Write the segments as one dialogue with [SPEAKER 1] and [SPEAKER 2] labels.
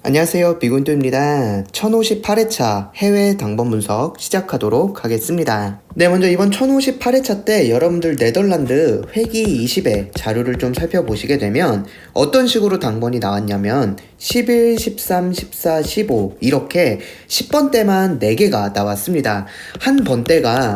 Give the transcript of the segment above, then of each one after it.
[SPEAKER 1] 안녕하세요. 비군도입니다. 1058회차 해외 당번 분석 시작하도록 하겠습니다. 네, 먼저 이번 1058회차 때 여러분들 네덜란드 회기 20회 자료를 좀 살펴보시게 되면 어떤 식으로 당번이 나왔냐면 11, 13, 14, 15 이렇게 10번대만 4개가 나왔습니다. 한 번대가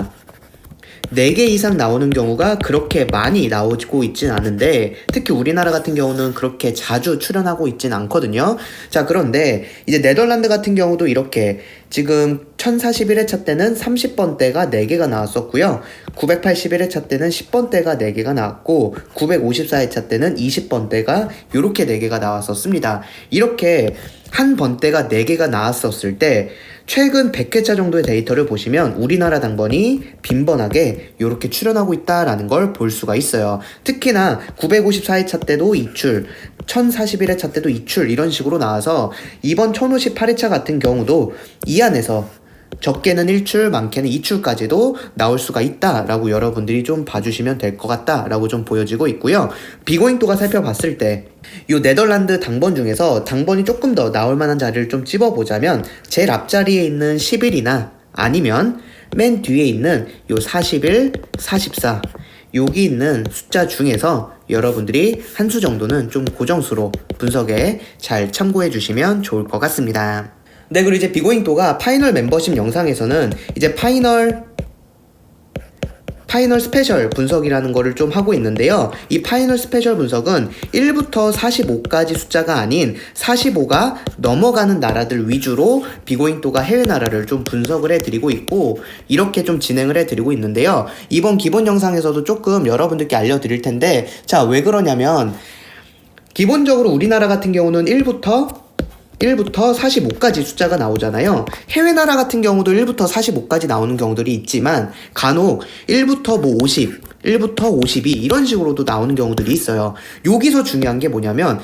[SPEAKER 1] 4개 이상 나오는 경우가 그렇게 많이 나오고 있진 않은데 특히 우리나라 같은 경우는 그렇게 자주 출연하고 있진 않거든요. 자, 그런데 이제 네덜란드 같은 경우도 이렇게 지금 1041회차 때는 30번대가 4개가 나왔었고요. 981회차 때는 10번대가 4개가 나왔고 954회차 때는 20번대가 이렇게 4개가 나왔었습니다. 이렇게 한 번대가 4개가 나왔었을 때 최근 100회차 정도의 데이터를 보시면 우리나라 당번이 빈번하게 이렇게 출연하고 있다라는 걸 볼 수가 있어요. 특히나 954회차 때도 2출, 1041회차 때도 2출 이런 식으로 나와서 이번 1058회차 같은 경우도 이 안에서 적게는 1출, 많게는 2출까지도 나올 수가 있다라고 여러분들이 좀 봐주시면 될 것 같다라고 좀 보여지고 있고요. 비고잉도가 살펴봤을 때 이 네덜란드 당번 중에서 당번이 조금 더 나올 만한 자리를 좀 찝어보자면 제일 앞자리에 있는 11이나 아니면 맨 뒤에 있는 요 41, 44 여기 있는 숫자 중에서 여러분들이 한 수 정도는 좀 고정수로 분석에 잘 참고해 주시면 좋을 것 같습니다. 네, 그리고 이제 비고잉도가 파이널 멤버십 영상에서는 이제 파이널 스페셜 분석이라는 거를 좀 하고 있는데요. 이 파이널 스페셜 분석은 1부터 45까지 숫자가 아닌 45가 넘어가는 나라들 위주로 비고잉도가 해외 나라를 좀 분석을 해드리고 있고 이렇게 좀 진행을 해드리고 있는데요. 이번 기본 영상에서도 조금 여러분들께 알려드릴 텐데 자, 왜 그러냐면 기본적으로 우리나라 같은 경우는 1부터 45까지 숫자가 나오잖아요. 해외 나라 같은 경우도 1부터 45까지 나오는 경우들이 있지만 간혹 1부터 50, 1부터 52 이런 식으로도 나오는 경우들이 있어요. 여기서 중요한 게 뭐냐면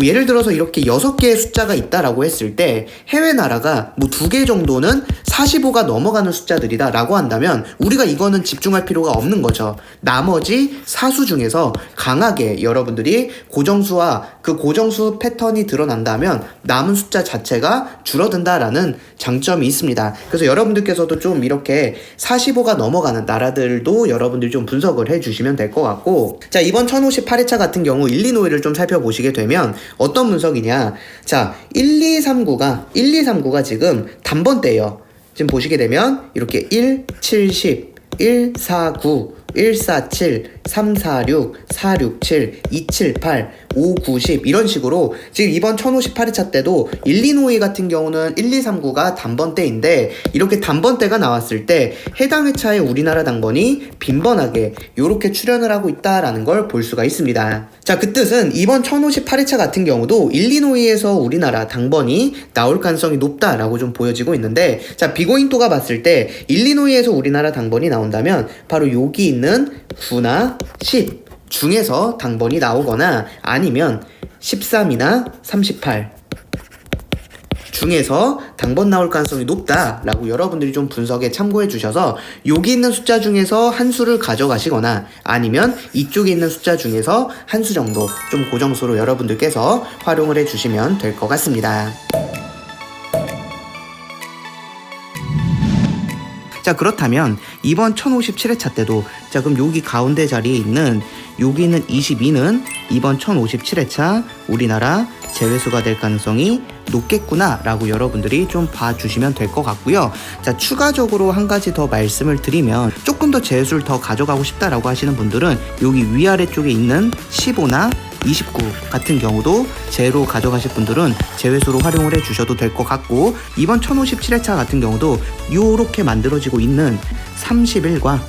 [SPEAKER 1] 예를 들어서 이렇게 6개의 숫자가 있다라고 했을 때 해외 나라가 2개 정도는 45가 넘어가는 숫자들이다 라고 한다면 우리가 이거는 집중할 필요가 없는 거죠. 나머지 사수 중에서 강하게 여러분들이 고정수와 그 고정수 패턴이 드러난다면 남은 숫자 자체가 줄어든다라는 장점이 있습니다. 그래서 여러분들께서도 좀 이렇게 45가 넘어가는 나라들도 여러분들이 좀 분석을 해주시면 될 것 같고 자, 이번 1058회차 같은 경우 일리노이를 좀 살펴보시게 되면 어떤 분석이냐, 자 1239가 지금 단번대예요. 지금 보시게 되면 이렇게 1, 70, 149, 147, 346, 467, 278, 590 이런 식으로 지금 이번 1058회차 때도 일리노이 같은 경우는 1239가 단번대인데 이렇게 단번대가 나왔을 때 해당 회차에 우리나라 당번이 빈번하게 이렇게 출연을 하고 있다라는 걸 볼 수가 있습니다. 자, 그 뜻은 이번 1058회차 같은 경우도 일리노이에서 우리나라 당번이 나올 가능성이 높다라고 좀 보여지고 있는데 자, 비고잉도가 봤을 때 일리노이에서 우리나라 당번이 나온다면 바로 여기 있는 9나 10 중에서 당번이 나오거나 아니면 13이나 38 중에서 당번 나올 가능성이 높다라고 여러분들이 좀 분석에 참고해 주셔서 여기 있는 숫자 중에서 한 수를 가져가시거나 아니면 이쪽에 있는 숫자 중에서 한 수 정도 좀 고정수로 여러분들께서 활용을 해 주시면 될 것 같습니다. 자, 그렇다면 이번 1057회차 때도 자, 그럼 여기 가운데 자리에 있는 여기 있는 22는 이번 1057회차 우리나라 제외수가 될 가능성이 높겠구나 라고 여러분들이 좀 봐주시면 될 것 같고요. 자, 추가적으로 한 가지 더 말씀을 드리면 조금 더 제외수를 더 가져가고 싶다라고 하시는 분들은 여기 위아래 쪽에 있는 15나 29 같은 경우도 제로 가져가실 분들은 제외수로 활용을 해주셔도 될 것 같고 이번 1057회차 같은 경우도 요렇게 만들어지고 있는 31과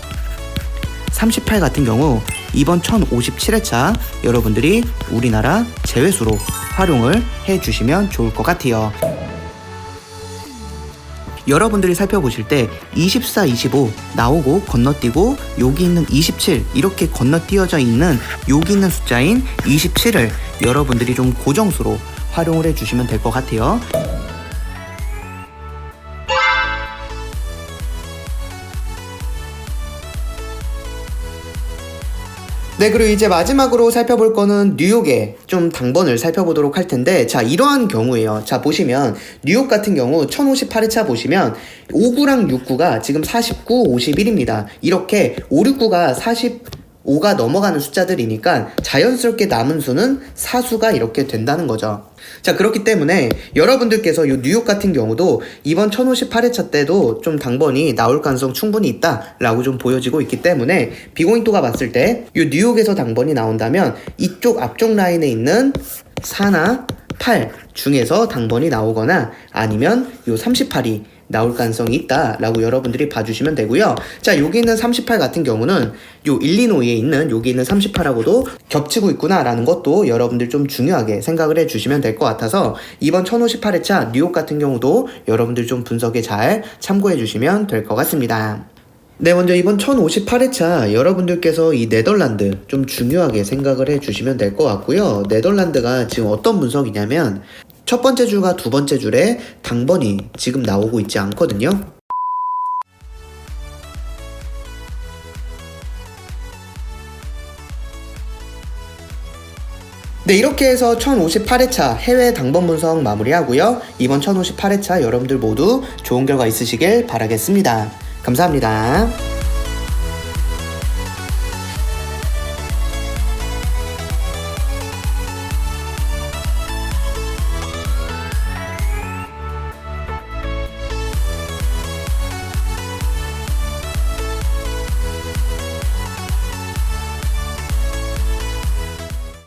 [SPEAKER 1] 38 같은 경우 이번 1057회차 여러분들이 우리나라 제외수로 활용을 해주시면 좋을 것 같아요. 여러분들이 살펴보실 때 24, 25 나오고 건너뛰고 여기 있는 27 이렇게 건너뛰어져 있는 여기 있는 숫자인 27을 여러분들이 좀 고정수로 활용을 해주시면 될 것 같아요. 네, 그리고 이제 마지막으로 살펴볼 거는 뉴욕의 좀 당번을 살펴보도록 할 텐데, 자, 이러한 경우에요. 자, 보시면 뉴욕 같은 경우 1058회차 보시면 59랑 69가 지금 49, 51입니다. 이렇게 5, 69가 45가 넘어가는 숫자들이니까 자연스럽게 남은 수는 사수가 이렇게 된다는 거죠. 자, 그렇기 때문에 여러분들께서 이 뉴욕 같은 경우도 이번 1058회차 때도 좀 당번이 나올 가능성 충분히 있다라고 좀 보여지고 있기 때문에 비고잉토가 봤을 때 이 뉴욕에서 당번이 나온다면 이쪽 앞쪽 라인에 있는 4나 8 중에서 당번이 나오거나 아니면 이 38이 나올 가능성이 있다라고 여러분들이 봐주시면 되고요. 자, 여기 있는 38 같은 경우는 요 일리노이에 있는 여기 있는 38하고도 겹치고 있구나라는 것도 여러분들 좀 중요하게 생각을 해주시면 될 것 같아서 이번 1058회차 뉴욕 같은 경우도 여러분들 좀 분석에 잘 참고해주시면 될 것 같습니다. 네, 먼저 이번 1058회차 여러분들께서 이 네덜란드 좀 중요하게 생각을 해주시면 될 것 같고요. 네덜란드가 지금 어떤 분석이냐면 첫 번째 줄과 두 번째 줄에 당번이 지금 나오고 있지 않거든요. 네, 이렇게 해서 1058회차 해외 당번 분석 마무리하고요. 이번 1058회차 여러분들 모두 좋은 결과 있으시길 바라겠습니다. 감사합니다.